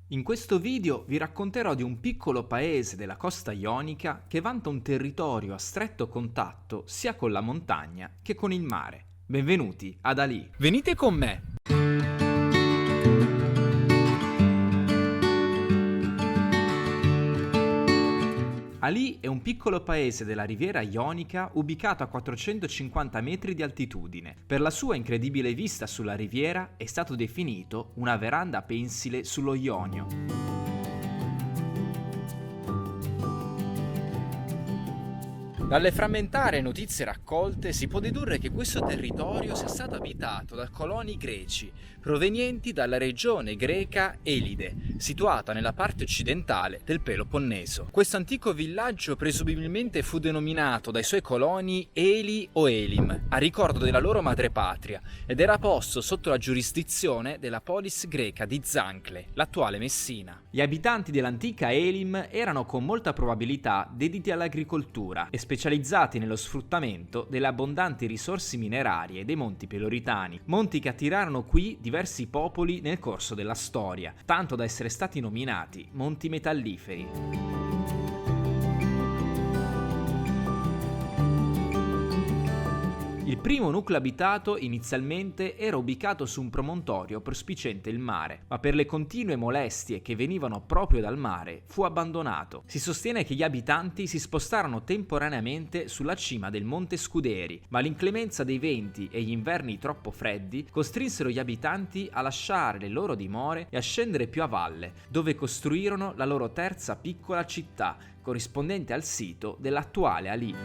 In questo video vi racconterò di un piccolo paese della costa ionica che vanta un territorio a stretto contatto sia con la montagna che con il mare. Benvenuti ad Ali. Venite con me! Ali è un piccolo paese della riviera ionica ubicato a 450 metri di altitudine. Per la sua incredibile vista sulla riviera è stato definito una veranda pensile sullo Ionio. Dalle frammentarie notizie raccolte si può dedurre che questo territorio sia stato abitato da coloni greci provenienti dalla regione greca Elide, situata nella parte occidentale del Peloponneso. Questo antico villaggio presumibilmente fu denominato dai suoi coloni Eli o Elim, a ricordo della loro madrepatria, ed era posto sotto la giurisdizione della polis greca di Zancle, l'attuale Messina. Gli abitanti dell'antica Elim erano con molta probabilità dediti all'agricoltura e specializzati nello sfruttamento delle abbondanti risorse minerarie dei monti Peloritani, monti che attirarono qui diversi popoli nel corso della storia, tanto da essere stati nominati monti metalliferi. Il primo nucleo abitato inizialmente era ubicato su un promontorio prospiciente il mare, ma per le continue molestie che venivano proprio dal mare fu abbandonato. Si sostiene che gli abitanti si spostarono temporaneamente sulla cima del Monte Scuderi, ma l'inclemenza dei venti e gli inverni troppo freddi costrinsero gli abitanti a lasciare le loro dimore e a scendere più a valle, dove costruirono la loro terza piccola città, corrispondente al sito dell'attuale Ali.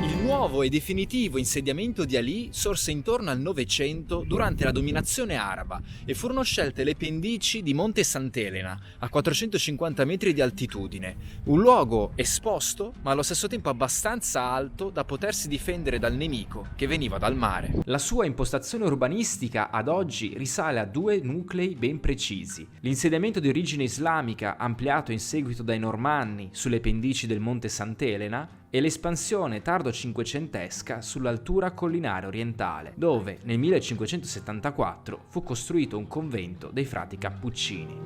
Il nuovo e definitivo insediamento di Ali sorse intorno al Novecento durante la dominazione araba e furono scelte le pendici di Monte Sant'Elena, a 450 metri di altitudine, un luogo esposto ma allo stesso tempo abbastanza alto da potersi difendere dal nemico che veniva dal mare. La sua impostazione urbanistica ad oggi risale a due nuclei ben precisi: l'insediamento di origine islamica ampliato in seguito dai Normanni sulle pendici del Monte Sant'Elena e l'espansione tardo-cinquecentesca sull'altura collinare orientale, dove nel 1574 fu costruito un convento dei frati cappuccini.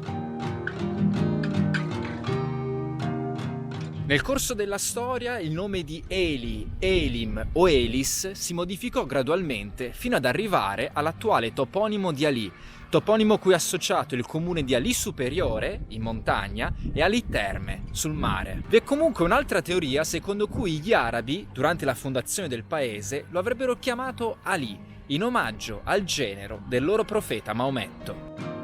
Nel corso della storia il nome di Eli, Elim o Elis si modificò gradualmente fino ad arrivare all'attuale toponimo di Ali, toponimo cui è associato il comune di Ali Superiore, in montagna, e Ali Terme, sul mare. Vi è comunque un'altra teoria secondo cui gli arabi, durante la fondazione del paese, lo avrebbero chiamato Ali, in omaggio al genero del loro profeta Maometto.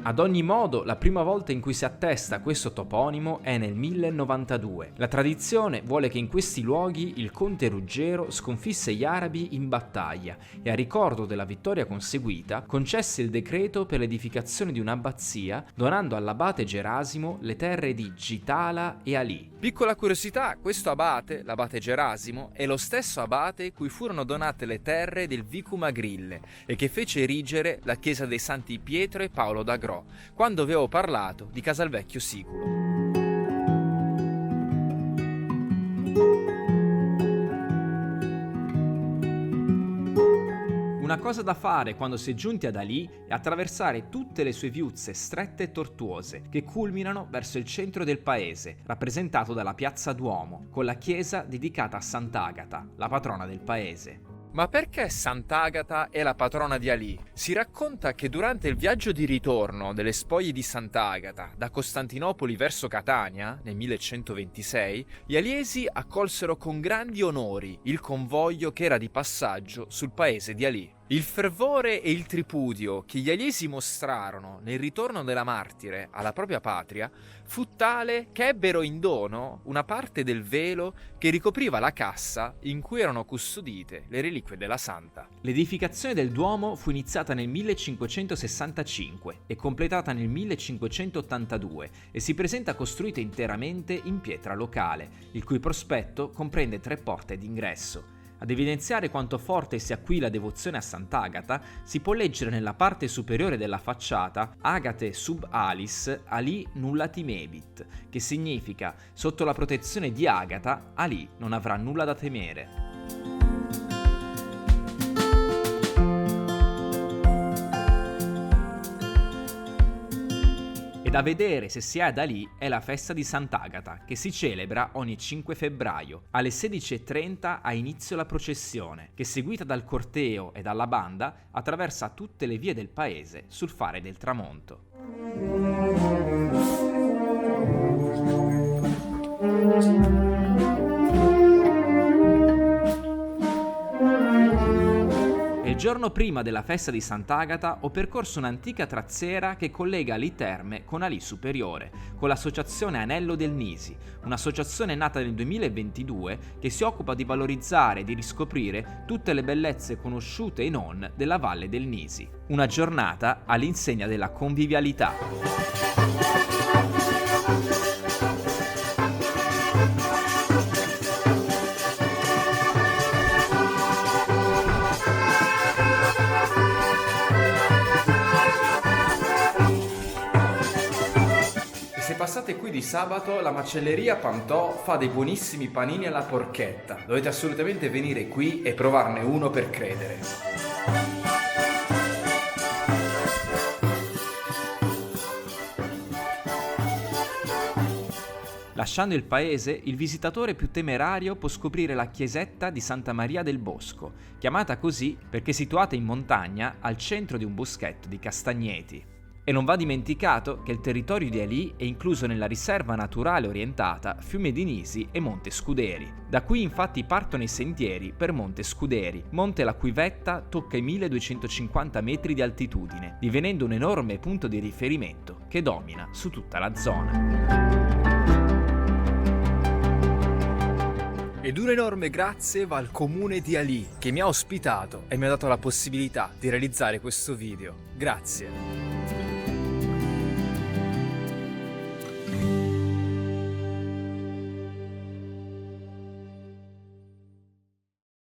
Ad ogni modo, la prima volta in cui si attesta questo toponimo è nel 1092. La tradizione vuole che in questi luoghi il conte Ruggero sconfisse gli arabi in battaglia e a ricordo della vittoria conseguita concesse il decreto per l'edificazione di un'abbazia, donando all'abate Gerasimo le terre di Gitala e Ali. Piccola curiosità, questo abate, l'abate Gerasimo, è lo stesso abate cui furono donate le terre del Vicum Agrille e che fece erigere la chiesa dei Santi Pietro e Paolo d'Agro, quando avevo parlato di Casalvecchio Siculo. Una cosa da fare quando si è giunti ad Ali è attraversare tutte le sue viuzze strette e tortuose che culminano verso il centro del paese, rappresentato dalla piazza Duomo, con la chiesa dedicata a Sant'Agata, la patrona del paese. Ma perché Sant'Agata è la patrona di Ali? Si racconta che durante il viaggio di ritorno delle spoglie di Sant'Agata da Costantinopoli verso Catania, nel 1126, gli aliesi accolsero con grandi onori il convoglio che era di passaggio sul paese di Ali. Il fervore e il tripudio che gli aliesi mostrarono nel ritorno della martire alla propria patria fu tale che ebbero in dono una parte del velo che ricopriva la cassa in cui erano custodite le reliquie della santa. L'edificazione del Duomo fu iniziata nel 1565 e completata nel 1582 e si presenta costruita interamente in pietra locale, il cui prospetto comprende 3 porte d'ingresso. Ad evidenziare quanto forte sia qui la devozione a Sant'Agata, si può leggere nella parte superiore della facciata Agate sub alis Ali nulla timebit, che significa sotto la protezione di Agata Ali non avrà nulla da temere. Da vedere se si è da lì è la festa di Sant'Agata, che si celebra ogni 5 febbraio. Alle 16:30 ha inizio la processione, che seguita dal corteo e dalla banda attraversa tutte le vie del paese sul fare del tramonto. Il giorno prima della festa di Sant'Agata ho percorso un'antica trazzera che collega Ali Terme con Ali Superiore, con l'associazione Anello del Nisi, un'associazione nata nel 2022 che si occupa di valorizzare e di riscoprire tutte le bellezze conosciute e non della Valle del Nisi. Una giornata all'insegna della convivialità. Se passate qui di sabato, la macelleria Pantò fa dei buonissimi panini alla porchetta. Dovete assolutamente venire qui e provarne uno per credere. Lasciando il paese, il visitatore più temerario può scoprire la chiesetta di Santa Maria del Bosco, chiamata così perché situata in montagna al centro di un boschetto di castagneti. E non va dimenticato che il territorio di Ali è incluso nella riserva naturale orientata Fiume di Nisi e Monte Scuderi. Da qui infatti partono i sentieri per Monte Scuderi, monte la cui vetta tocca i 1250 metri di altitudine, divenendo un enorme punto di riferimento che domina su tutta la zona. Ed un enorme grazie va al comune di Ali, che mi ha ospitato e mi ha dato la possibilità di realizzare questo video. Grazie.